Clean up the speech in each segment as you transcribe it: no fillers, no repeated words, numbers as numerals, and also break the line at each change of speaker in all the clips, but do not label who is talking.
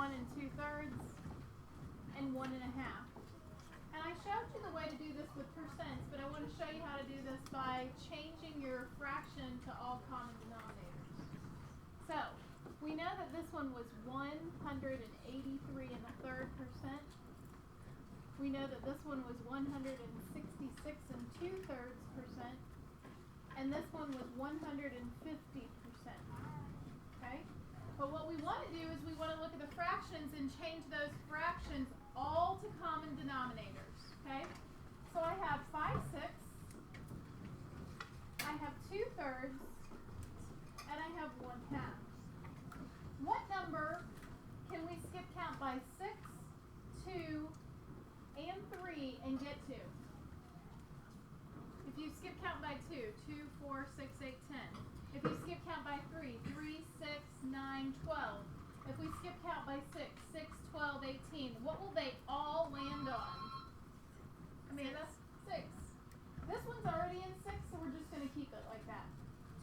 1 2/3, and 1 1/2. And I showed you the way to do this with percents, but I want to show you how to do this by changing your fraction to all common denominators. So, we know that this one was 183 1/3%. We know that this one was 166 2/3%. And this one was 150%. Okay? But what we want to do is we want to look at the fractions and change those fractions all to common denominators. Okay? So I have 5/6, I have 2/3, and I have 1/2. What number can we skip count by 6, 2, and 3 and get to? If you skip count by 2, 2, 4, 6, 8, 10. If you skip count by 3, 3, 6, 9, 12. If we skip count by 6, 6, 12, 18. What will they all land on? Amanda? 6. This one's already in 6, so we're just going to keep it like that.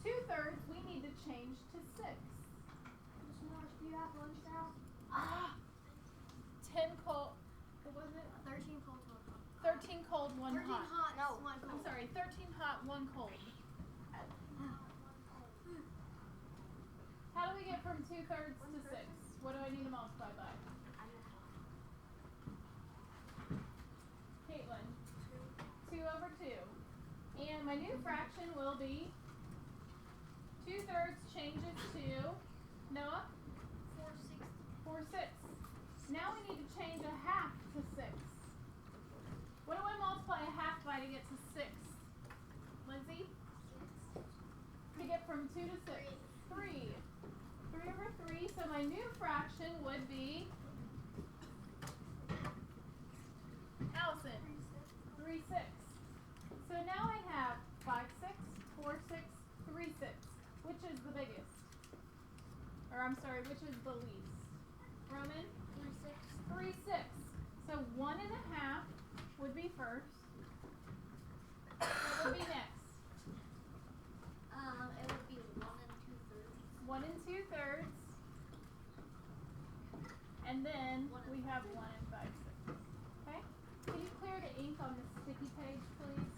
2/3, we need to change to 6.
Do you have lunch now?
10 cold. What was it?
13 cold, 1 hot.
13 cold, 1
13
hot.
hot, no. 1 cold.
I'm sorry, 13 hot, 1 cold. How do we get from 2/3 to 6? What do I need to multiply by? Caitlin? 2 over 2. And my new fraction will be 2/3 changes to Noah? 4/6. Now we need to change a half to 6. What do I multiply a half by to get to 6? Lindsay? To get from 2 to 6? 3. 3 over 3. So my new fraction would be Allison? 3/6. So now I have 5/6, 4/6, 3/6. Which is the biggest? Or I'm sorry, which is the least? Roman?
3/6.
3/6. So 1 1/2 would be first. What would be next?
It would be 1 2/3.
1 2/3. And then we have 1 5/6. Okay? Can you clear the ink on the sticky page, please?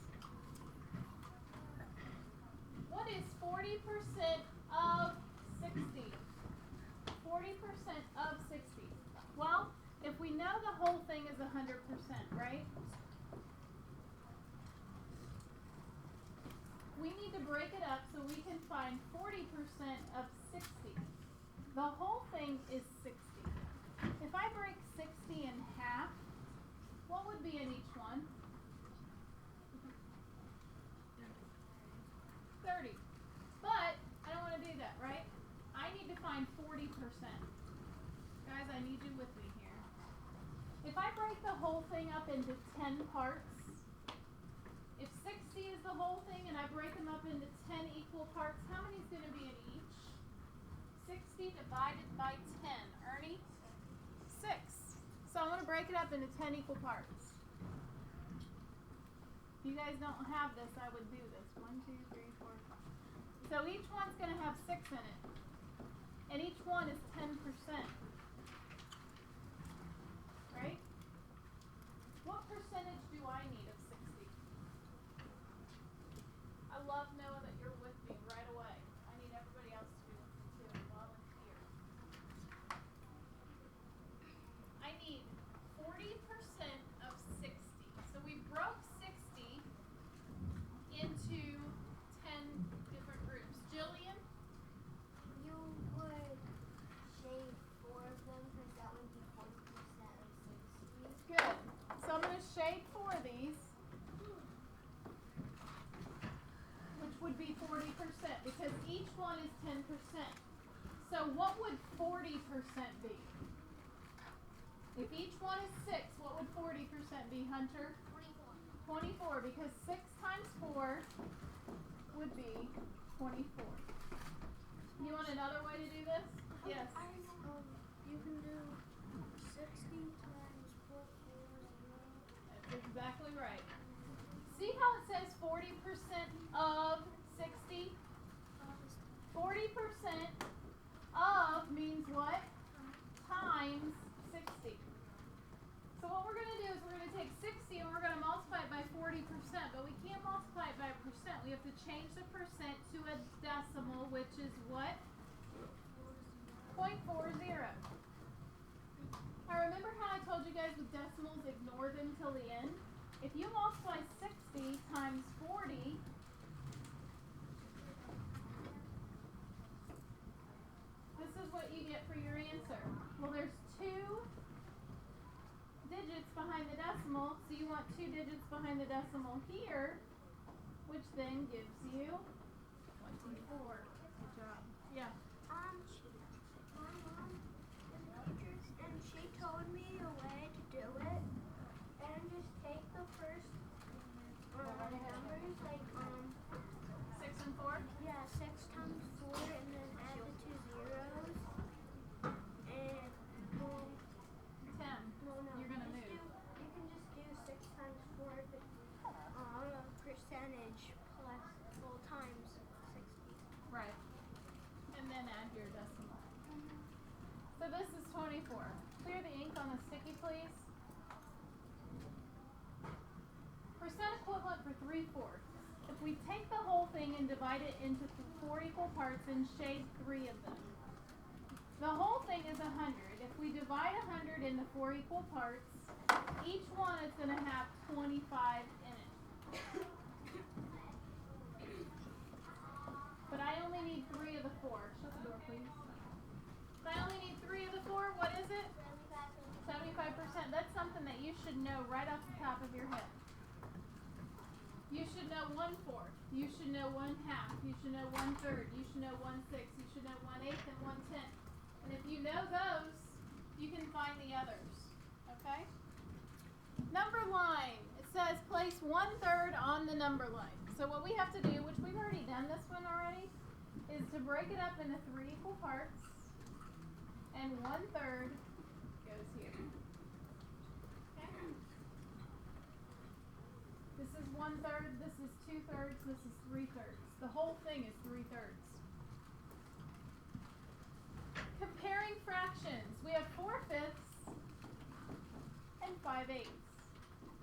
What is 40% of 60? 40% of 60. Well, if we know the whole thing is 100%, right? We need to break it up so we can find 40% of 60. The whole thing is 60. If I break 60 in half, what would be in each one? 30. But I don't want to do that, right? I need to find 40%. Guys, I need you with me here. If I break the whole thing up into 10 parts, if 60 is the whole thing and I break them up into 10 equal parts, how many is going to be in each? 60 divided by 10. Ernie? 6. So I'm going to break it up into 10 equal parts. If you guys don't have this, I would do this. 1, 2, 3, 4, 5. So each one's going to have 6 in it. And each one is 10%. Right? What percentage do I need of 60? I love knowing that you're with me right away. I need everybody else to be with me too. Volunteer. I need 40% of 60. So we broke 60 into 10 different groups. Jillian?
You would shade 4 of them because that would be 40% of 60.
Good. So I'm going to shade 4 of these, which would be 40% because each one is 10%. So what would 40% be? If each one is 6, what would 40% be, Hunter?
24.
24, because 6 times 4 would be 24. You want another way to do this? Yes.
You can do 60 times 4, 4, 0.
That's exactly right. See how it says 40% of 60? 40% of means what? Times change the percent to a decimal, which is what? 0.40. Now remember how I told you guys with decimals, ignore them till the end? If you multiply 60 times 40, this is what you get for your answer. Well, there's 2 digits behind the decimal, so you want 2 digits behind the decimal here, which then gives you 24. Good job. Yeah.
My mom and she told me a way to do it, and just take the first numbers, like
6 and 4?
yeah, 6 times 4, and then add the 2 zeros, and
10.
no,
You're gonna
just
move.
you can just do 6 times 4 if it's percentage plus times 60.
Right. And then add your decimal. So this is 24. Clear the ink on the sticky, please. Percent equivalent for 3/4. If we take the whole thing and divide it into 4 equal parts and shade 3 of them, the whole thing is 100. If we divide 100 into 4 equal parts, each one is going to have 25 in it. But I only need 3 of the 4. Shut the door, please. But I only need 3 of the 4. What is it? 75%. That's something that you should know right off the top of your head. You should know 1/4. You should know 1/2. You should know 1/3. You should know 1/6. You should know 1/8 and 1/10. And if you know those, you can find the others. Okay? Number line. It says place 1/3 on the number line. So what we have to do, which we've already done this one already, is to break it up into 3 equal parts. And 1/3 goes here. Okay? This is 1/3, this is 2/3, this is 3/3. The whole thing is 3/3. Comparing fractions. We have 4/5 and 5/8.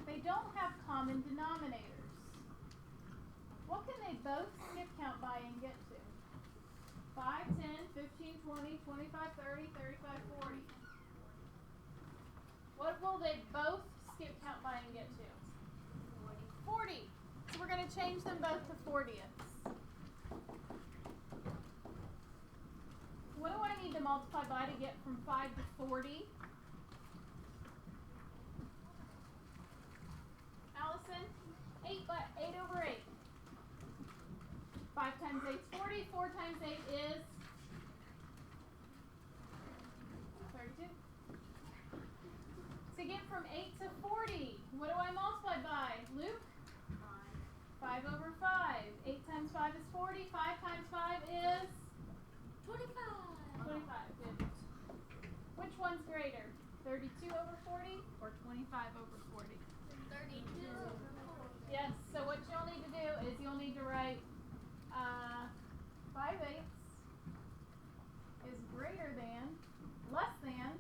They don't have common denominators. What can they both skip count by and get to? 5, 10, 15, 20, 25, 30, 35, 40. What will they both skip count by and get to? 40. So we're going to change them both to 40ths. What do I need to multiply by to get from 5 to 40? Allison? 8/8. 5 times 8 is 40. 4 times 8 is 32. To get from 8 to 40, what do I multiply by? Luke? 5/5. 8 times 5 is 40. 5 times 5 is
25.
25. Good. Which one's greater? 32/40 or 25/40?
32.
Yes. So what you'll need to do is you'll need to write 5/8 is greater than, less than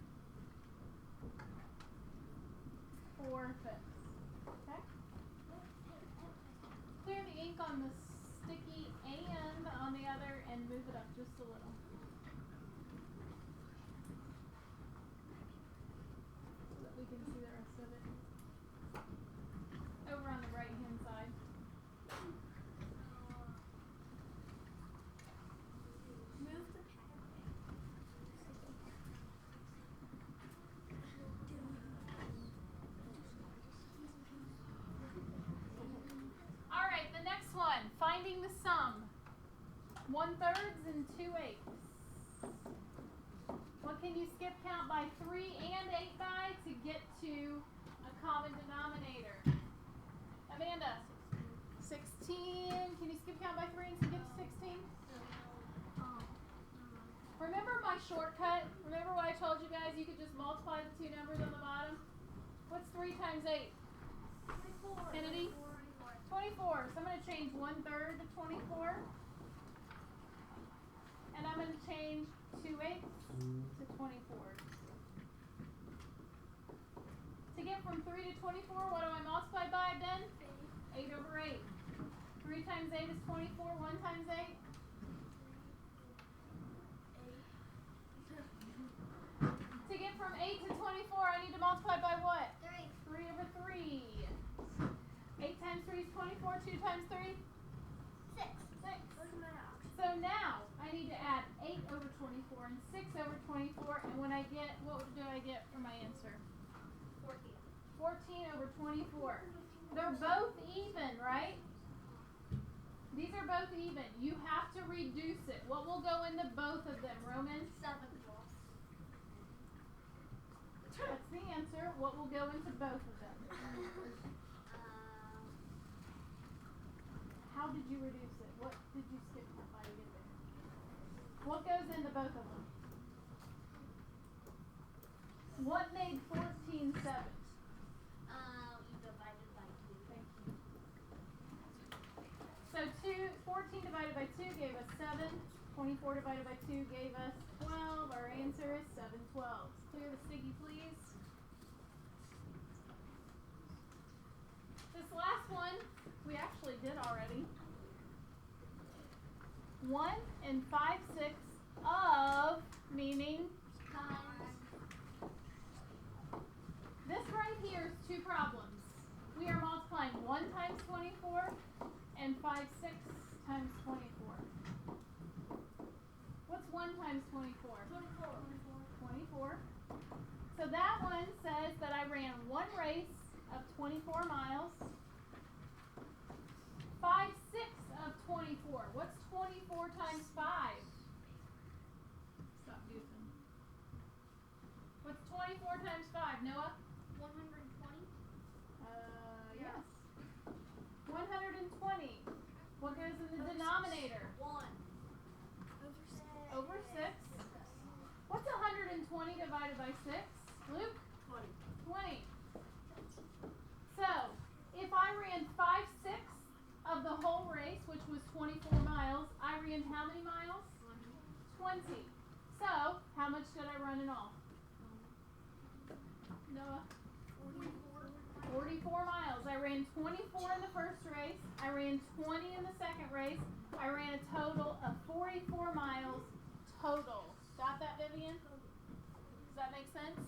4/5. Okay? Clear the ink on the sticky and on the other and move it up just a little. So that we can see the rest of it. Over on the right hand side.
Move the
Alright, the next one. Finding the sum. 1/3 and 2/8. What can you skip count by 3 and 8 by to get to a common denominator? Amanda? 16. Can you skip count by 3 and get to 16? Remember my shortcut? Remember what I told you guys? You could just multiply the 2 numbers on the bottom? What's 3 times 8?
24.
Kennedy? 24. So I'm going to change 1/3 to 24. And I'm going to change 2/8 to 24. To get from 3 to 24, what do I multiply by then? 8/8. 3 3 times 8 is 24. 1 times 8?
8.
To get from 8 to 24, I need to multiply by what?
3.
3 over 3. 8 times 3 is 24. 2 times 3?
6.
6.
Those are my options.
So now I need to add 8 over 24 and 6 over 24. And when I get, what do I get for my answer?
14.
14 over 24. They're both even, right? These are both even. You have to reduce it. What will go into both of them, Roman?
7.
That's the answer. What will go into both of them? How did you reduce it? What did you skip by to get there? What goes into both of them? What made 14 7?
You divided by 2.
Thank you. So 14 divided by 2 gave us 7. 24 divided by 2 gave us 12. Our answer is 7 12s. Clear the sticky, please. This last one we actually did already. 1 and 5/6 of, meaning this right here is 2 problems. We are multiplying 1 times 24 and 5/6 times 24. What's 1 times 24?
24.
24. So that one says that I ran one race of 24 miles. 5/6 of 24. What's 24 times 5? Stop goofing. What's 24 times 5, Noah?
120.
Yes. 120. What goes in the denominator?
1.
Over 6. What's 120 divided by 6? Luke?
20.
20. So, if I ran 5/6 of the whole race, which was 24 miles, I ran how many miles? 20. So, how much did I run in all? Noah? 44 miles. I ran 24 in the first race. I ran 20 in the second race. I ran a total of 44 miles total. Got that, Vivian? Does that make sense?